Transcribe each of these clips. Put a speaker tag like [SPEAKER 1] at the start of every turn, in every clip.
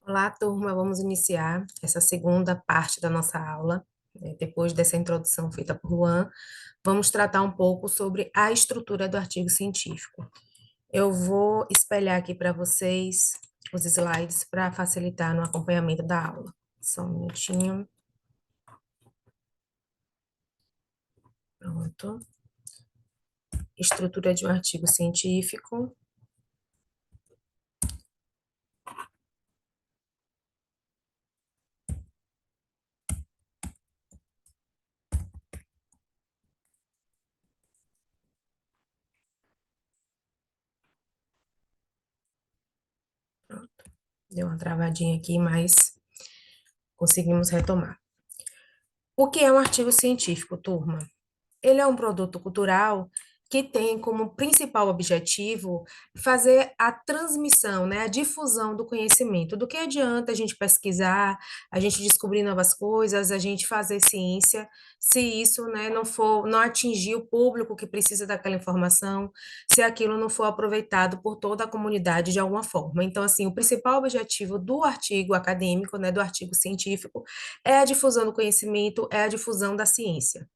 [SPEAKER 1] Olá, turma. Vamos iniciar essa segunda parte da nossa aula. Depois dessa introdução feita por Luan, vamos tratar um pouco sobre a estrutura do artigo científico. Eu vou espelhar aqui para vocês os slides para facilitar no acompanhamento da aula. Só um minutinho. Pronto. Estrutura de um artigo científico. Pronto. Deu uma travadinha aqui, mas conseguimos retomar. O que é um artigo científico, turma? Ele é um produto cultural que tem como principal objetivo fazer a transmissão, né, a difusão do conhecimento. Do que adianta a gente pesquisar, a gente descobrir novas coisas, a gente fazer ciência, se isso, né, não atingir o público que precisa daquela informação, se aquilo não for aproveitado por toda a comunidade de alguma forma. Então, assim, o principal objetivo do artigo acadêmico, né, do artigo científico, é a difusão do conhecimento, é a difusão da ciência.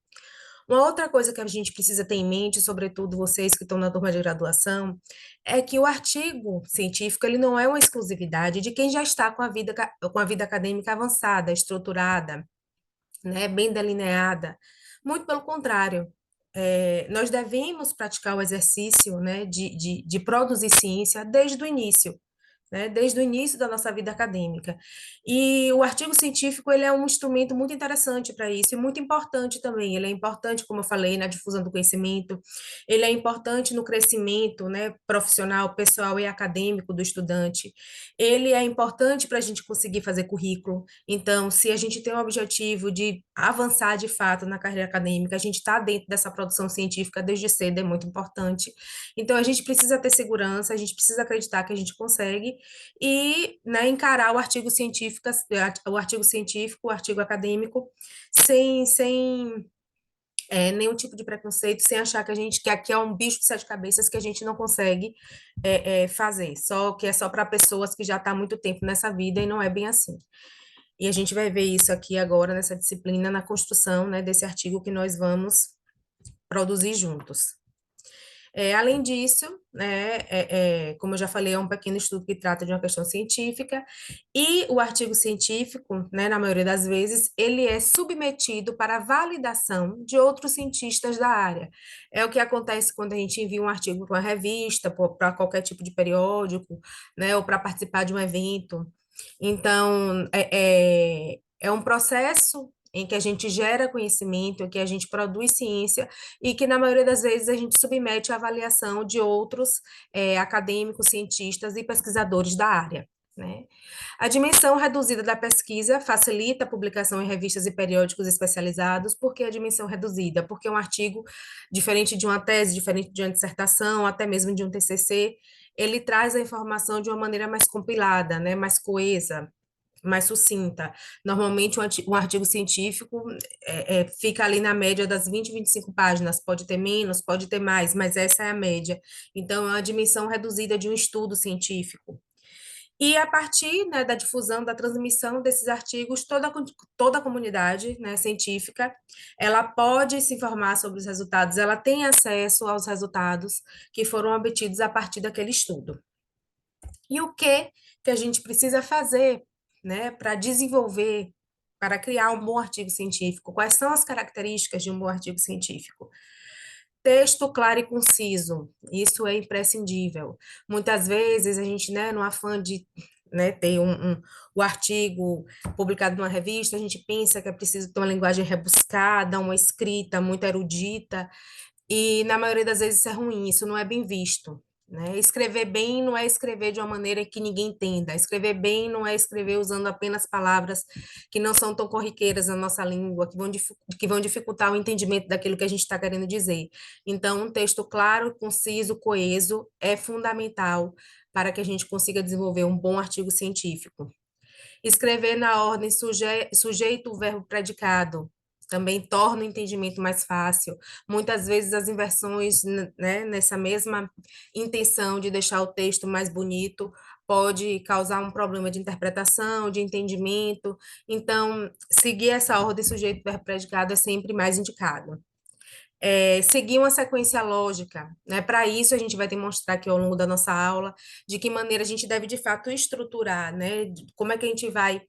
[SPEAKER 1] Uma outra coisa que a gente precisa ter em mente, sobretudo vocês que estão na turma de graduação, é que o artigo científico ele não é uma exclusividade de quem já está com a vida acadêmica avançada, estruturada, né, bem delineada. Muito pelo contrário, nós devemos praticar o exercício, né, de produzir ciência desde o início, né, desde o início da nossa vida acadêmica. E o artigo científico, ele é um instrumento muito interessante para isso e muito importante também. Ele é importante, como eu falei, na difusão do conhecimento, ele é importante no crescimento, né, profissional, pessoal e acadêmico do estudante. Ele é importante para a gente conseguir fazer currículo. Então, se a gente tem o objetivo de avançar de fato na carreira acadêmica, a gente está dentro dessa produção científica desde cedo, é muito importante. Então, a gente precisa ter segurança, a gente precisa acreditar que a gente consegue e, né, encarar o artigo acadêmico, sem nenhum tipo de preconceito, sem achar que aqui é um bicho de sete cabeças que a gente não consegue fazer, só que é só para pessoas que já estão há muito tempo nessa vida e não é bem assim. E a gente vai ver isso aqui agora nessa disciplina, na construção, né, desse artigo que nós vamos produzir juntos. Além disso, né, como eu já falei, é um pequeno estudo que trata de uma questão científica, e o artigo científico, né, na maioria das vezes, ele é submetido para validação de outros cientistas da área. É o que acontece quando a gente envia um artigo para uma revista, para qualquer tipo de periódico, né, ou para participar de um evento. Então, é um processo em que a gente gera conhecimento, em que a gente produz ciência e que, na maioria das vezes, a gente submete à avaliação de outros acadêmicos, cientistas e pesquisadores da área. Né? A dimensão reduzida da pesquisa facilita a publicação em revistas e periódicos especializados. Por que a dimensão reduzida? Porque um artigo, diferente de uma tese, diferente de uma dissertação, até mesmo de um TCC, ele traz a informação de uma maneira mais compilada, né, mais coesa, mais sucinta. Normalmente, um artigo científico fica ali na média das 20, 25 páginas, pode ter menos, pode ter mais, mas essa é a média. Então, é uma dimensão reduzida de um estudo científico. E a partir, né, da difusão, da transmissão desses artigos, toda a comunidade, né, científica, ela pode se informar sobre os resultados, ela tem acesso aos resultados que foram obtidos a partir daquele estudo. E o que a gente precisa fazer, né, para desenvolver, para criar um bom artigo científico? Quais são as características de um bom artigo científico? Texto claro e conciso, isso é imprescindível. Muitas vezes a gente, né, no afã de, né, ter o artigo publicado numa revista, a gente pensa que é preciso ter uma linguagem rebuscada, uma escrita muito erudita, e na maioria das vezes isso é ruim, isso não é bem visto. Né? Escrever bem não é escrever de uma maneira que ninguém entenda. Escrever bem não é escrever usando apenas palavras que não são tão corriqueiras na nossa língua, que vão dificultar o entendimento daquilo que a gente está querendo dizer. Então, um texto claro, conciso, coeso é fundamental para que a gente consiga desenvolver um bom artigo científico. Escrever na ordem sujeito, verbo, predicado também torna o entendimento mais fácil. Muitas vezes as inversões, né, nessa mesma intenção de deixar o texto mais bonito, pode causar um problema de interpretação, de entendimento. Então, seguir essa ordem sujeito, verbo, predicado é sempre mais indicado. Seguir uma sequência lógica, né? Para isso, a gente vai demonstrar aqui ao longo da nossa aula de que maneira a gente deve, de fato, estruturar, né? Como é que a gente vai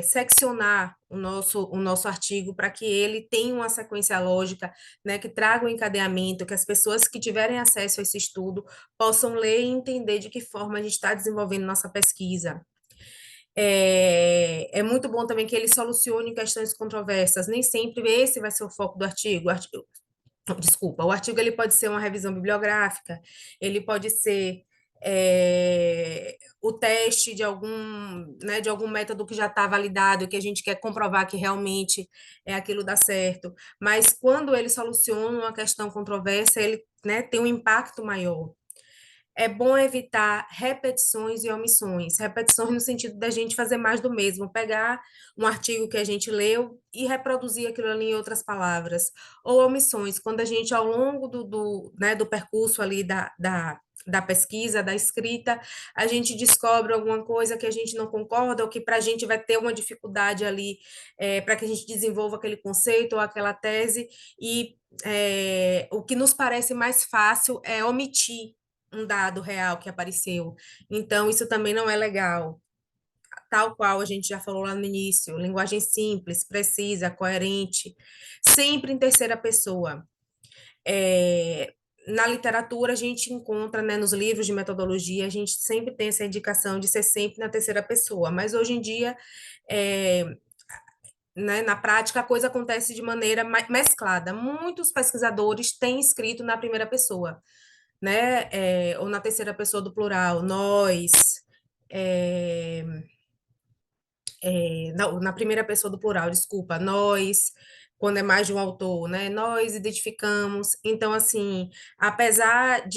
[SPEAKER 1] seccionar o nosso artigo para que ele tenha uma sequência lógica, né? Que traga um encadeamento, que as pessoas que tiverem acesso a esse estudo possam ler e entender de que forma a gente está desenvolvendo nossa pesquisa. É muito bom também que ele solucione questões controversas. Nem sempre esse vai ser o foco do artigo. Desculpa, o artigo ele pode ser uma revisão bibliográfica, ele pode ser o teste de algum, né, de algum método que já está validado, que a gente quer comprovar que realmente aquilo dá certo. Mas quando ele soluciona uma questão controversa, ele, né, tem um impacto maior. É bom evitar repetições e omissões. Repetições no sentido da gente fazer mais do mesmo, pegar um artigo que a gente leu e reproduzir aquilo ali em outras palavras. Ou omissões, quando a gente, ao longo né, do percurso ali da pesquisa, da escrita, a gente descobre alguma coisa que a gente não concorda, ou que para a gente vai ter uma dificuldade ali, para que a gente desenvolva aquele conceito ou aquela tese, e o que nos parece mais fácil é omitir um dado real que apareceu. Então, isso também não é legal. Tal qual a gente já falou lá no início, linguagem simples, precisa, coerente, sempre em terceira pessoa. Na literatura, a gente encontra, né, nos livros de metodologia, a gente sempre tem essa indicação de ser sempre na terceira pessoa, mas hoje em dia, é, né, na prática, a coisa acontece de maneira mesclada. Muitos pesquisadores têm escrito na primeira pessoa, né? Ou na terceira pessoa do plural, nós, é, não, na primeira pessoa do plural, desculpa, nós, quando é mais de um autor, né? Nós identificamos. Então, assim, apesar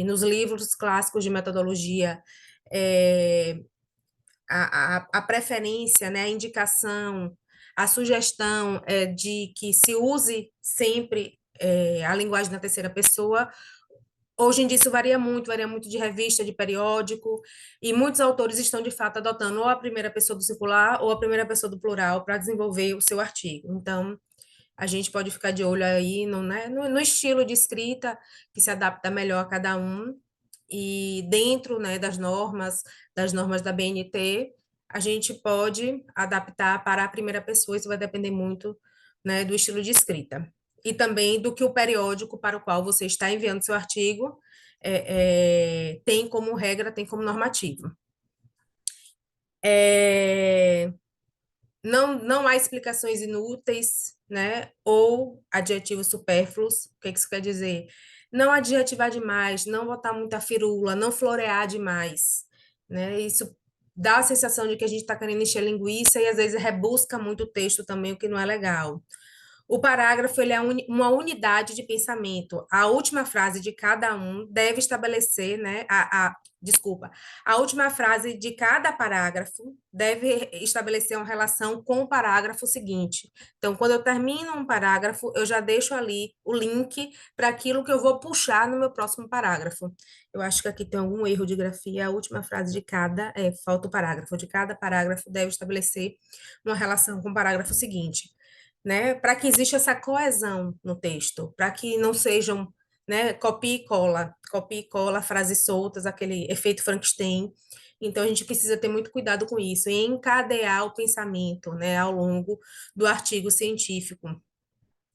[SPEAKER 1] nos livros clássicos de metodologia, é, a preferência, né, a indicação, a sugestão é de que se use sempre a linguagem na terceira pessoa. Hoje em dia isso varia muito de revista, de periódico, e muitos autores estão de fato adotando ou a primeira pessoa do singular ou a primeira pessoa do plural para desenvolver o seu artigo. Então, a gente pode ficar de olho aí no, né, no estilo de escrita que se adapta melhor a cada um, e dentro, né, das normas da BNT, a gente pode adaptar para a primeira pessoa, isso vai depender muito, né, do estilo de escrita. E também do que o periódico para o qual você está enviando seu artigo tem como regra, tem como normativo. É, não há explicações inúteis, né? Ou adjetivos supérfluos. O que isso quer dizer? Não adjetivar demais, não botar muita firula, não florear demais, né? Isso dá a sensação de que a gente está querendo encher linguiça e às vezes rebusca muito o texto também, o que não é legal. O parágrafo ele é uma unidade de pensamento. A última frase de cada um deve estabelecer, né? Desculpa. A última frase de cada parágrafo deve estabelecer uma relação com o parágrafo seguinte. Então, quando eu termino um parágrafo, eu já deixo ali o link para aquilo que eu vou puxar no meu próximo parágrafo. Eu acho que aqui tem algum erro de grafia. A última frase de cada, falta o parágrafo. De cada parágrafo deve estabelecer uma relação com o parágrafo seguinte, né? Para que exista essa coesão no texto, para que não sejam, né, copia e cola, frases soltas, aquele efeito Frankenstein. Então, a gente precisa ter muito cuidado com isso e encadear o pensamento, né, ao longo do artigo científico.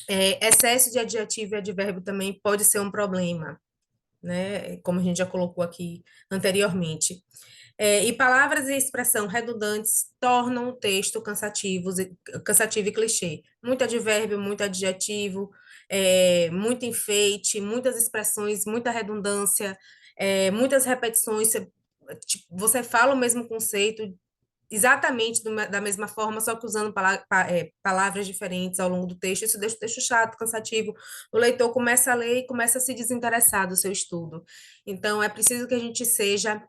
[SPEAKER 1] Excesso de adjetivo e advérbio também pode ser um problema, né, como a gente já colocou aqui anteriormente. E palavras e expressão redundantes tornam o texto cansativo e clichê. Muito advérbio, muito adjetivo, muito enfeite, muitas expressões, muita redundância, muitas repetições. Você fala o mesmo conceito exatamente da mesma forma, só que usando palavras diferentes ao longo do texto. Isso deixa o texto chato, cansativo. O leitor começa a ler e começa a se desinteressar do seu estudo. Então, é preciso que a gente seja,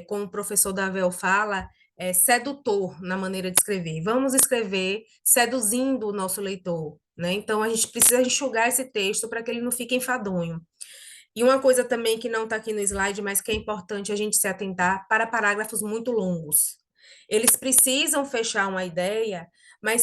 [SPEAKER 1] como o professor Davel fala, sedutor na maneira de escrever. Vamos escrever seduzindo o nosso leitor, né? Então, a gente precisa enxugar esse texto para que ele não fique enfadonho. E uma coisa também que não está aqui no slide, mas que é importante a gente se atentar para parágrafos muito longos. Eles precisam fechar uma ideia, mas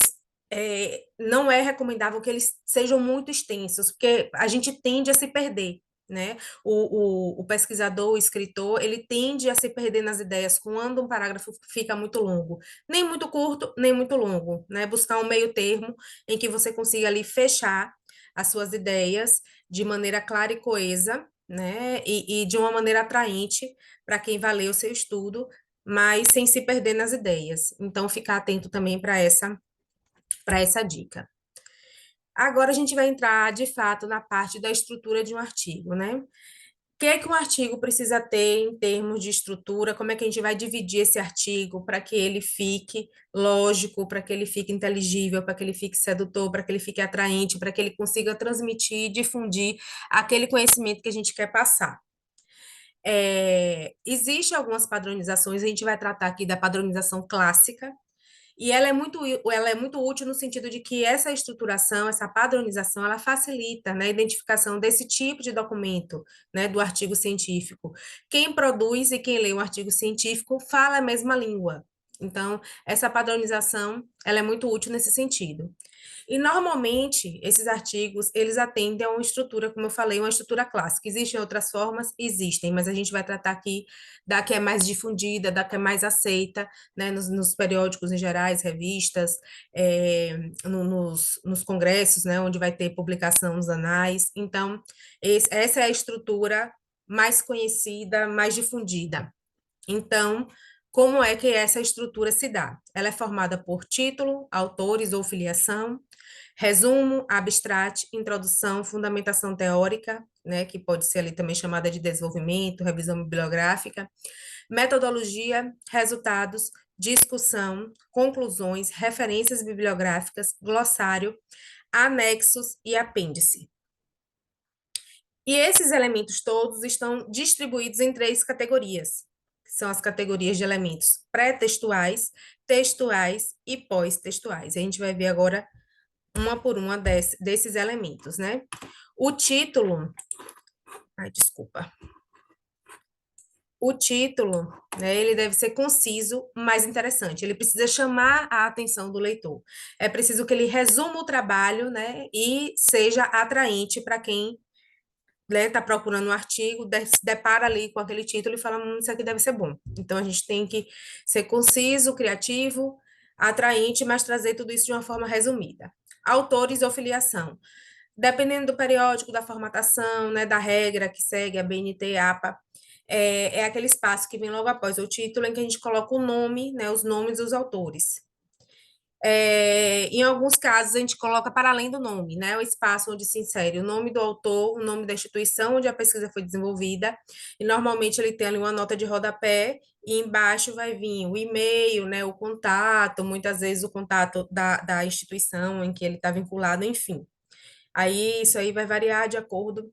[SPEAKER 1] não é recomendável que eles sejam muito extensos, porque a gente tende a se perder, né? O pesquisador, o escritor, ele tende a se perder nas ideias quando um parágrafo fica muito longo. Nem muito curto, nem muito longo, né? Buscar um meio termo em que você consiga ali fechar as suas ideias de maneira clara e coesa, né? E de uma maneira atraente para quem vai ler o seu estudo, mas sem se perder nas ideias. Então, ficar atento também para essa dica. Agora a gente vai entrar, de fato, na parte da estrutura de um artigo, né? O que é que um artigo precisa ter em termos de estrutura? Como é que a gente vai dividir esse artigo para que ele fique lógico, para que ele fique inteligível, para que ele fique sedutor, para que ele fique atraente, para que ele consiga transmitir, difundir aquele conhecimento que a gente quer passar? Existe algumas padronizações, a gente vai tratar aqui da padronização clássica, e ela é muito útil no sentido de que essa estruturação, essa padronização, ela facilita, né, a identificação desse tipo de documento, né, do artigo científico. Quem produz e quem lê um artigo científico fala a mesma língua. Então, essa padronização, ela é muito útil nesse sentido. E normalmente esses artigos, eles atendem a uma estrutura, como eu falei, uma estrutura clássica. Existem outras formas? Existem, mas a gente vai tratar aqui da que é mais difundida, da que é mais aceita, né, nos periódicos em gerais, revistas, nos congressos, né, onde vai ter publicação nos anais. Então, essa é a estrutura mais conhecida, mais difundida. Então, como é que essa estrutura se dá? Ela é formada por título, autores ou filiação, resumo, abstract, introdução, fundamentação teórica, né, que pode ser ali também chamada de desenvolvimento, revisão bibliográfica, metodologia, resultados, discussão, conclusões, referências bibliográficas, glossário, anexos e apêndice. E esses elementos todos estão distribuídos em três categorias, que são as categorias de elementos pré-textuais, textuais e pós-textuais. A gente vai ver agora uma por uma desses elementos, né? O título, ai, desculpa. O título, né, ele deve ser conciso, mas interessante. Ele precisa chamar a atenção do leitor. É preciso que ele resuma o trabalho, né, e seja atraente para quem está procurando um artigo, se depara ali com aquele título e fala, isso aqui deve ser bom. Então, a gente tem que ser conciso, criativo, atraente, mas trazer tudo isso de uma forma resumida. Autores ou filiação. Dependendo do periódico, da formatação, né, da regra que segue a BNT, APA, é aquele espaço que vem logo após o título, em que a gente coloca o nome, né, os nomes dos autores. Em alguns casos, a gente coloca para além do nome, né? O espaço onde se insere o nome do autor, o nome da instituição onde a pesquisa foi desenvolvida, e normalmente ele tem ali uma nota de rodapé, e embaixo vai vir o e-mail, né? O contato, muitas vezes o contato da instituição em que ele está vinculado, enfim. Aí isso aí vai variar de acordo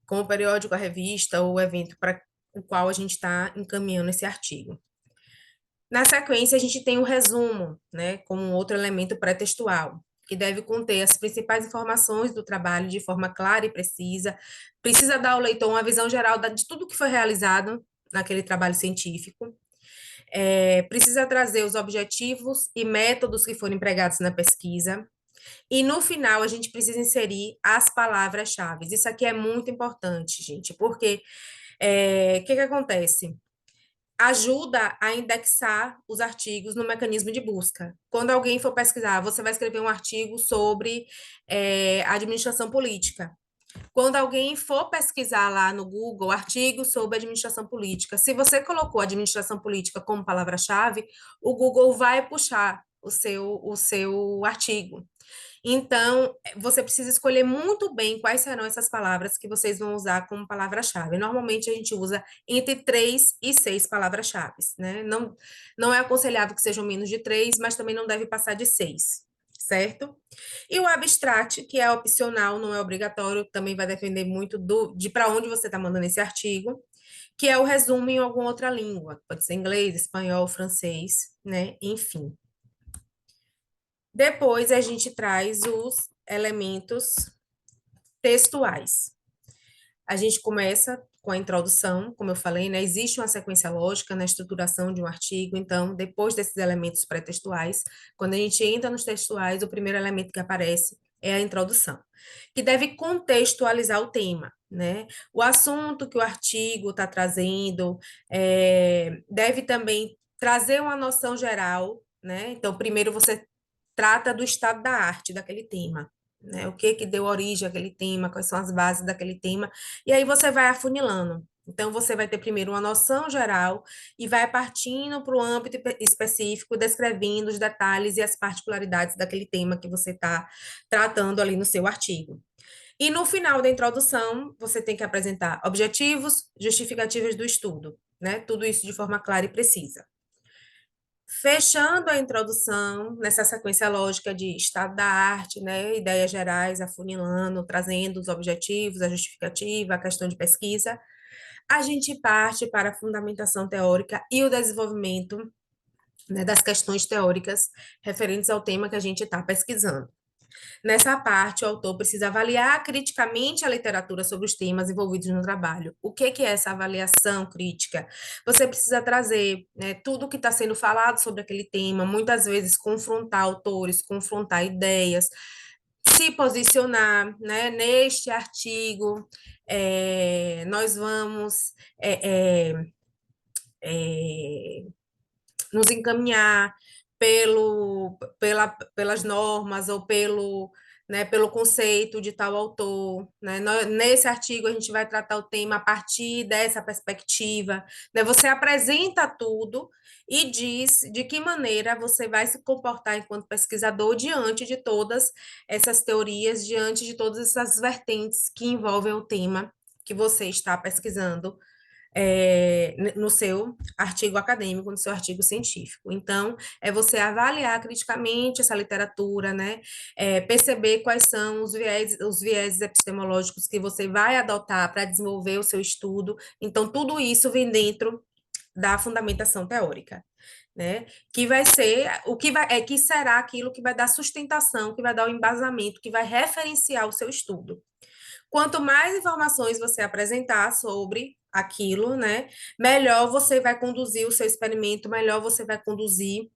[SPEAKER 1] com o periódico, a revista ou o evento para o qual a gente está encaminhando esse artigo. Na sequência, a gente tem o resumo, né, como um outro elemento pré-textual, que deve conter as principais informações do trabalho de forma clara e precisa, precisa dar ao leitor uma visão geral de tudo que foi realizado naquele trabalho científico, precisa trazer os objetivos e métodos que foram empregados na pesquisa, e no final a gente precisa inserir as palavras-chave. Isso aqui é muito importante, gente, porque o que acontece? Ajuda a indexar os artigos no mecanismo de busca. Quando alguém for pesquisar, você vai escrever um artigo sobre administração política. Quando alguém for pesquisar lá no Google artigos sobre administração política, se você colocou administração política como palavra-chave, o Google vai puxar o seu artigo. Então, você precisa escolher muito bem quais serão essas palavras que vocês vão usar como palavra-chave. Normalmente, a gente usa entre 3 e 6 palavras-chave, né? Não é aconselhável que sejam menos de 3, mas também não deve passar de 6, certo? E o abstract, que é opcional, não é obrigatório, também vai depender muito de para onde você está mandando esse artigo. que é o resumo em alguma outra língua, pode ser inglês, espanhol, francês, né? Enfim. Depois a gente traz os elementos textuais. A gente começa com a introdução, como eu falei, né? Existe uma sequência lógica na estruturação de um artigo, então, depois desses elementos pré-textuais, quando a gente entra nos textuais, o primeiro elemento que aparece é a introdução, que deve contextualizar o tema, né? O assunto que o artigo está trazendo, deve também trazer uma noção geral, né? Então, primeiro você trata do estado da arte daquele tema, né? O que que deu origem àquele tema, quais são as bases daquele tema, e aí você vai afunilando. Então, você vai ter primeiro uma noção geral e vai partindo para o âmbito específico, descrevendo os detalhes e as particularidades daquele tema que você está tratando ali no seu artigo. E no final da introdução, você tem que apresentar objetivos, justificativas do estudo, né? Tudo isso de forma clara e precisa. Fechando a introdução, nessa sequência lógica de estado da arte, né, ideias gerais, afunilando, trazendo os objetivos, a justificativa, a questão de pesquisa, a gente parte para a fundamentação teórica e o desenvolvimento, né, das questões teóricas referentes ao tema que a gente está pesquisando. Nessa parte, o autor precisa avaliar criticamente a literatura sobre os temas envolvidos no trabalho. O que é essa avaliação crítica? Você precisa trazer, né, tudo o que está sendo falado sobre aquele tema, muitas vezes confrontar autores, confrontar ideias, se posicionar, né, neste artigo, nós vamos é, é, é, nos encaminhar pelas normas ou pelo conceito de tal autor, né? Nesse artigo a gente vai tratar o tema a partir dessa perspectiva, né? Você apresenta tudo e diz de que maneira você vai se comportar enquanto pesquisador diante de todas essas teorias, diante de todas essas vertentes que envolvem o tema que você está pesquisando no seu artigo acadêmico, no seu artigo científico. Então, é você avaliar criticamente essa literatura, né? Perceber quais são os viéses epistemológicos que você vai adotar para desenvolver o seu estudo. Então, tudo isso vem dentro da fundamentação teórica. Né? Que vai ser o que vai que será aquilo que vai dar sustentação, que vai dar o embasamento, que vai referenciar o seu estudo. Quanto mais informações você apresentar sobre aquilo, né, melhor você vai conduzir o seu experimento, melhor você vai conduzir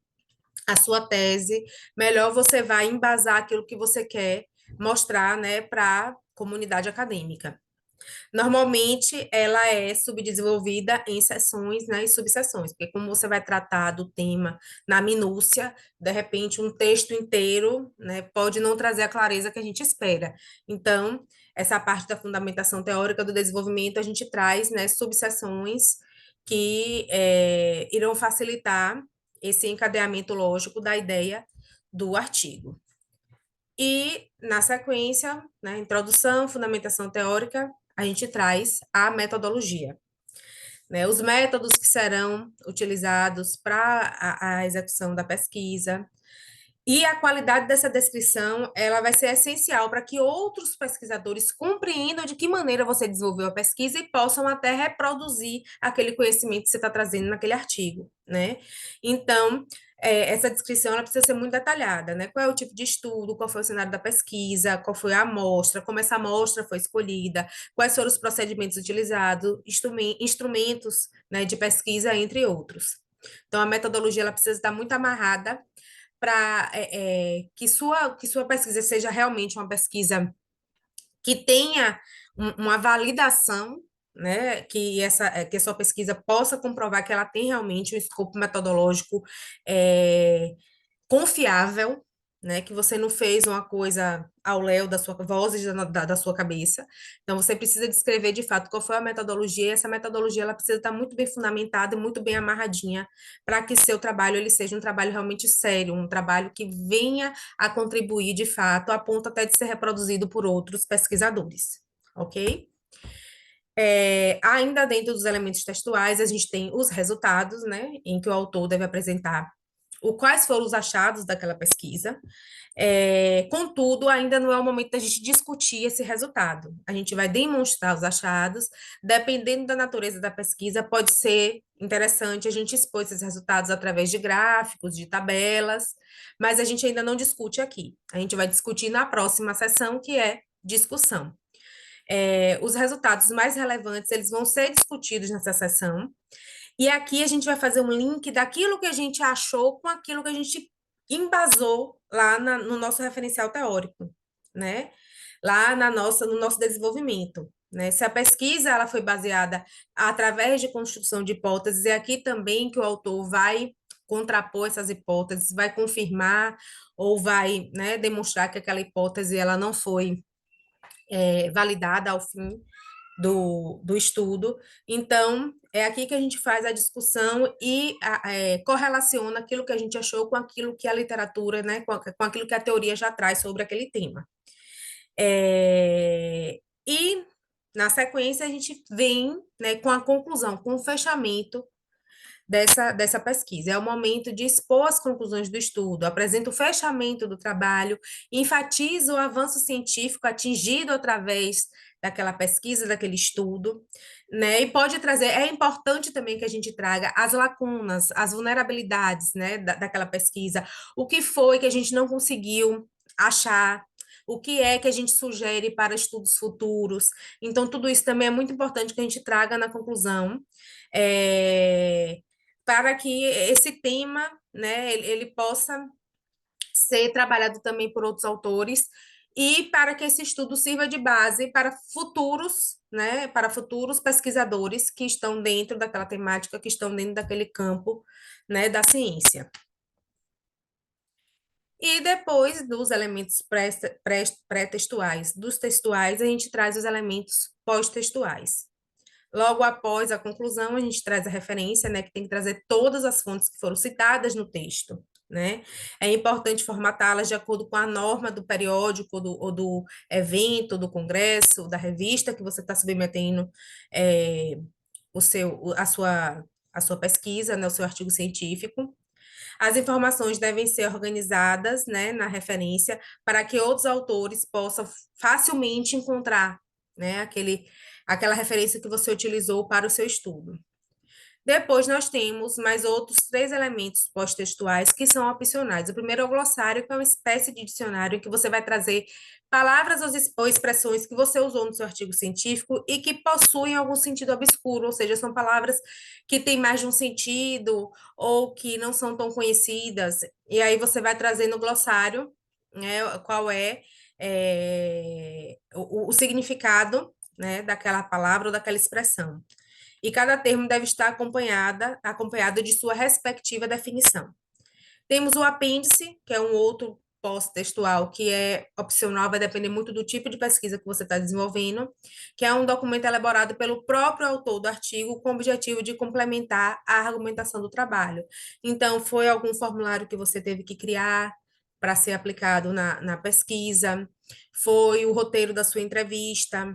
[SPEAKER 1] a sua tese, melhor você vai embasar aquilo que você quer mostrar, né, para a comunidade acadêmica. Normalmente, ela é subdesenvolvida em seções, né, e subseções, porque como você vai tratar do tema na minúcia, de repente um texto inteiro, né, pode não trazer a clareza que a gente espera. Então, essa parte da fundamentação teórica do desenvolvimento, a gente traz, né, subseções que irão facilitar esse encadeamento lógico da ideia do artigo. E, na sequência, né, introdução, fundamentação teórica, a gente traz a metodologia. Né, os métodos que serão utilizados para a execução da pesquisa, e a qualidade dessa descrição, ela vai ser essencial para que outros pesquisadores compreendam de que maneira você desenvolveu a pesquisa e possam até reproduzir aquele conhecimento que você está trazendo naquele artigo, né? Então, essa descrição ela precisa ser muito detalhada, né? Qual é o tipo de estudo, qual foi o cenário da pesquisa, qual foi a amostra, como essa amostra foi escolhida, quais foram os procedimentos utilizados, instrumentos, né, de pesquisa, entre outros. Então, a metodologia ela precisa estar muito amarrada para que sua pesquisa seja realmente uma pesquisa que tenha uma validação, né, que a sua pesquisa possa comprovar que ela tem realmente um escopo metodológico é, confiável, né? Que você não fez uma coisa ao léu da sua vozes da sua cabeça. Então, você precisa descrever de fato qual foi a metodologia, e essa metodologia ela precisa estar muito bem fundamentada e muito bem amarradinha para que seu trabalho ele seja um trabalho realmente sério, um trabalho que venha a contribuir de fato, a ponto até de ser reproduzido por outros pesquisadores, ok? Ainda dentro dos elementos textuais, a gente tem os resultados, né, em que o autor deve apresentar quais foram os achados daquela pesquisa. Contudo, ainda não é o momento da gente discutir esse resultado. A gente vai demonstrar os achados, dependendo da natureza da pesquisa, pode ser interessante a gente expor esses resultados através de gráficos, de tabelas, mas a gente ainda não discute aqui. A gente vai discutir na próxima sessão, que é discussão. Os resultados mais relevantes, eles vão ser discutidos nessa sessão, e aqui a gente vai fazer um link daquilo que a gente achou com aquilo que a gente embasou lá no nosso referencial teórico, né? Lá no nosso desenvolvimento, né? Se a pesquisa ela foi baseada através de construção de hipóteses, é aqui também que o autor vai contrapor essas hipóteses, vai confirmar ou vai, né, demonstrar que aquela hipótese ela não foi validada ao fim do estudo. Então, é aqui que a gente faz a discussão e correlaciona aquilo que a gente achou com aquilo que a literatura, né, com aquilo que a teoria já traz sobre aquele tema. E, na sequência, a gente vem, né, com a conclusão, com o fechamento dessa pesquisa. É o momento de expor as conclusões do estudo, apresenta o fechamento do trabalho, enfatiza o avanço científico atingido através daquela pesquisa, daquele estudo, né? E pode trazer, é importante também que a gente traga as lacunas, as vulnerabilidades, né, daquela pesquisa, o que foi que a gente não conseguiu achar, o que é que a gente sugere para estudos futuros. Então, tudo isso também é muito importante que a gente traga na conclusão. É, para que esse tema, né, ele possa ser trabalhado também por outros autores e para que esse estudo sirva de base para futuros, né, para futuros pesquisadores que estão dentro daquela temática, que estão dentro daquele campo, né, da ciência. E depois dos elementos pré-textuais, dos textuais, a gente traz os elementos pós-textuais. Logo após a conclusão, a gente traz a referência, né, que tem que trazer todas as fontes que foram citadas no texto, né? É importante formatá-las de acordo com a norma do periódico, ou do evento, do congresso, da revista que você está submetendo a sua pesquisa, né, o seu artigo científico. As informações devem ser organizadas, né, na referência, para que outros autores possam facilmente encontrar, né, aquela referência que você utilizou para o seu estudo. Depois, nós temos mais outros três elementos pós-textuais que são opcionais. O primeiro é o glossário, que é uma espécie de dicionário em que você vai trazer palavras ou expressões que você usou no seu artigo científico e que possuem algum sentido obscuro, ou seja, são palavras que têm mais de um sentido ou que não são tão conhecidas. E aí você vai trazer no glossário, né, qual o significado, né, daquela palavra ou daquela expressão, e cada termo deve estar acompanhado de sua respectiva definição. Temos o apêndice, que é um outro pós-textual, que é opcional, vai depender muito do tipo de pesquisa que você está desenvolvendo, que é um documento elaborado pelo próprio autor do artigo com o objetivo de complementar a argumentação do trabalho. Então, foi algum formulário que você teve que criar para ser aplicado na pesquisa, foi o roteiro da sua entrevista,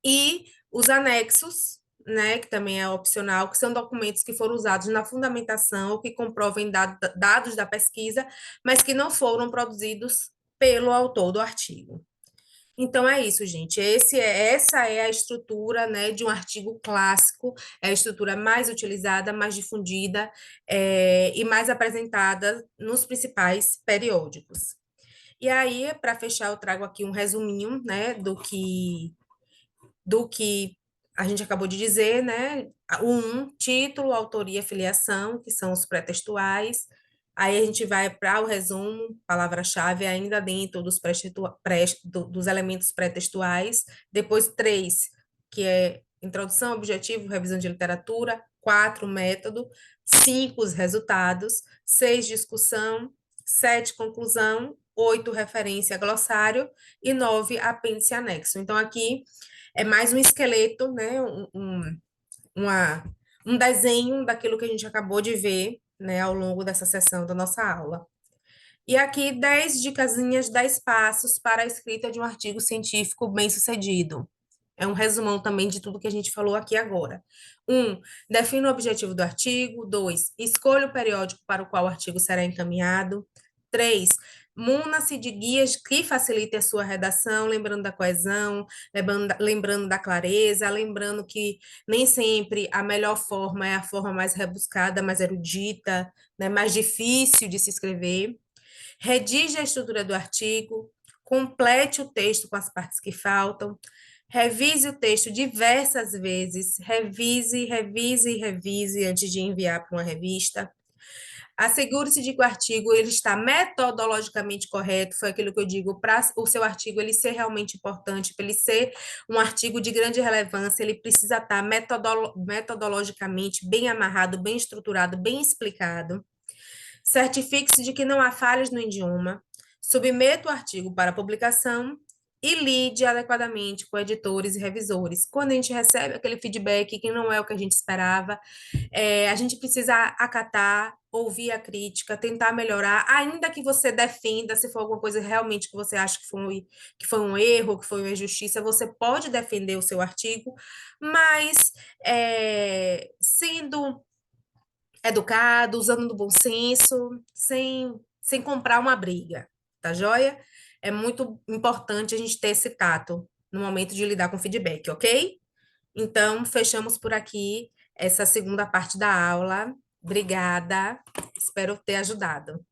[SPEAKER 1] e os anexos, né, que também é opcional, que são documentos que foram usados na fundamentação ou que comprovem dados da pesquisa, mas que não foram produzidos pelo autor do artigo. Então é isso, gente. Essa é a estrutura, né, de um artigo clássico, é a estrutura mais utilizada, mais difundida e mais apresentada nos principais periódicos. E aí, para fechar, eu trago aqui um resuminho, né, do que a gente acabou de dizer, né? Título, autoria, filiação, que são os pré-textuais. Aí a gente vai para o resumo, palavra-chave ainda dentro dos elementos pré-textuais. Depois, 3, que é introdução, objetivo, revisão de literatura. 4, método. 5, os resultados. 6, discussão. 7, conclusão. 8, referência, glossário. E 9, apêndice anexo. Então, aqui é mais um esqueleto, né? Uma, um desenho daquilo que a gente acabou de ver, né, ao longo dessa sessão da nossa aula. E aqui 10 dicasinhas, 10 passos para a escrita de um artigo científico bem-sucedido. É um resumão também de tudo que a gente falou aqui agora. Defina o objetivo do artigo. 2, escolha o periódico para o qual o artigo será encaminhado. 3, muna-se de guias que facilitem a sua redação, lembrando da coesão, lembrando da clareza, lembrando que nem sempre a melhor forma é a forma mais rebuscada, mais erudita, né, mais difícil de se escrever. Redige a estrutura do artigo, complete o texto com as partes que faltam, revise o texto diversas vezes, revise, revise e revise antes de enviar para uma revista. Assegure-se de que o artigo ele está metodologicamente correto, foi aquilo que eu digo, para o seu artigo ele ser realmente importante, para ele ser um artigo de grande relevância, ele precisa estar metodologicamente bem amarrado, bem estruturado, bem explicado. Certifique-se de que não há falhas no idioma, submeta o artigo para publicação e lide adequadamente com editores e revisores. Quando a gente recebe aquele feedback que não é o que a gente esperava, a gente precisa acatar, ouvir a crítica, tentar melhorar, ainda que você defenda, se for alguma coisa realmente que você acha que foi um erro, que foi uma injustiça, você pode defender o seu artigo, mas sendo educado, usando do bom senso, sem comprar uma briga, tá joia? É muito importante a gente ter esse tato no momento de lidar com feedback, ok? Então, fechamos por aqui essa segunda parte da aula. Obrigada, espero ter ajudado.